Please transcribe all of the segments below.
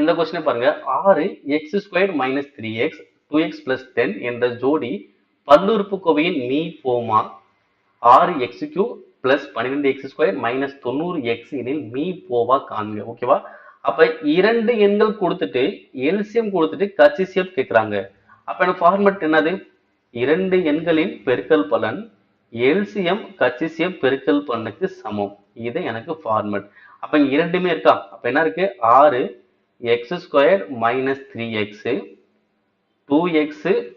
இந்த கொஸ்டினை பாருங்க. 6 x² - 3x 2x + 10 என்ற ஜோடி பல்லுறுப்புக்கோவையின் மீ போமா? 6x³ + 12x² - 90x எனில் மீ போவா காண்க. ஓகேவா? அப்ப இரண்டு எண்கள் கொடுத்துட்டு எல்சிஎம் கொடுத்துட்டு கச்சிசிஎஃப் கேட்கிறாங்க. அப்ப எனக்கு ஃபார்மட் என்னது? இரண்டு எண்களின் பெருக்கல் பலன் எல்சிஎம் கச்சிசிஎஃப் பெருக்கல் பலனுக்கு சமம். இது எனக்கு ஃபார்மட். அப்ப இங்க இரண்டுமே இருக்கா? அப்ப என்ன இருக்கு? 6x² - 3x 2x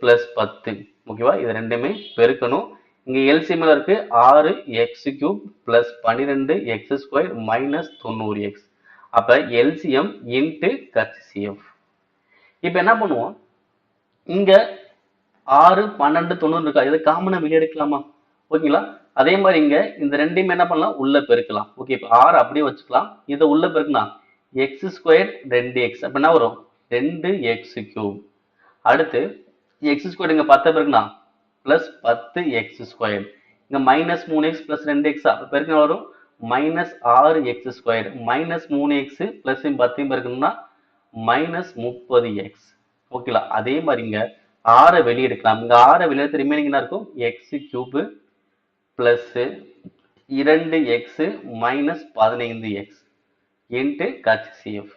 + 10. ஓகேவா? இது ரெண்டுமே பெருக்கணும். இங்க எல்சிஎம் இருக்கு 6x³ + 12x² - 90x. அப்ப எல்சிஎம் இன்டு கச்சிசிஎஃப். இப்ப என்ன பண்ணுவோம்? இங்க 6 12 90 இருக்கா? இதை காமனா வெளியே எடுக்கலாமா? ஓகேங்களா? அதே மாதிரி இங்க இந்த ரெண்டையும் என்ன பண்ணலாம்? உள்ள பெருக்கலாம். ஓகே, இப்ப 6 அப்படியே வச்சுக்கலாம். இதை உள்ள பெருக்கலாம். x² 2x. அப்ப என்ன வரும்? 2x³. அடுத்து x² இங்க 10 பெருக்கலாம் பிளஸ் 10x². இங்க -3x + 2x. அப்ப பெருக்கினா வரும் -6x² -3x பிளஸ் 10 பெருக்கணும்னா -30x. ஓகேங்களா? அதே மாதிரி இங்க 6 வெளியே எடுக்கலாம். இங்க 6 வெளியே எடுத்து ரிமைனிங் என்ன இருக்கும்? x³ plus 2x -15x into கச்சிசிஎஃப்.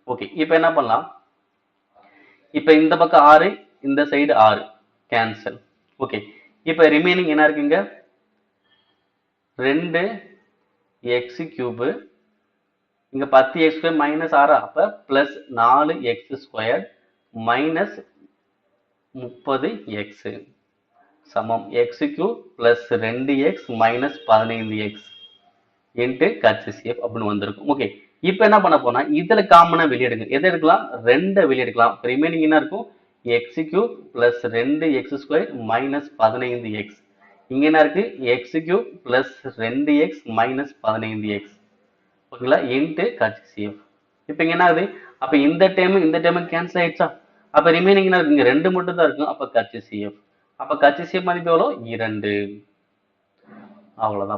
Okay, இப்போ என்ன பண்ணலாம்? இப்போ இந்த பக்கம் 6, இந்த சைடு 6 கேன்சல். ஓகே, இப்போ ரிமைனிங் என்ன இருக்குங்க? 2x³ இங்க 10x² -6 அப்ப பிளஸ் 4x² -30x சமம் x³ plus 2x -15x into கச்சிசிஎஃப் அப்படின்னு வந்திருக்கும். ஓகே, இப்போ என்ன பண்ண போனா இதுல காமனா வெளியெடுங்க. எதை எடுக்கலாம்? 2 வெளியெடுக்கலாம். ரிமைனிங் என்ன இருக்கும்? x³ plus 2x² -15x. இங்க என்ன இருக்கு? x³ plus 2x -15x. ஓகேங்களா? இன்ட்டு கச்சிசிஎஃப். இப்போ இங்க என்ன ஆகுது? அப்ப இந்த டைம் கேன்சல் ஆயிடுச்சா? அப்ப ரிமைனிங் என்ன இருக்கு? இங்க 2 மட்டும் தான் இருக்கும். அப்ப கச்சிசிஎஃப். அப்ப கச்சிசிஎஃப் மதிப்பு எவ்வளோ? 2. அவ்வளவுதான்.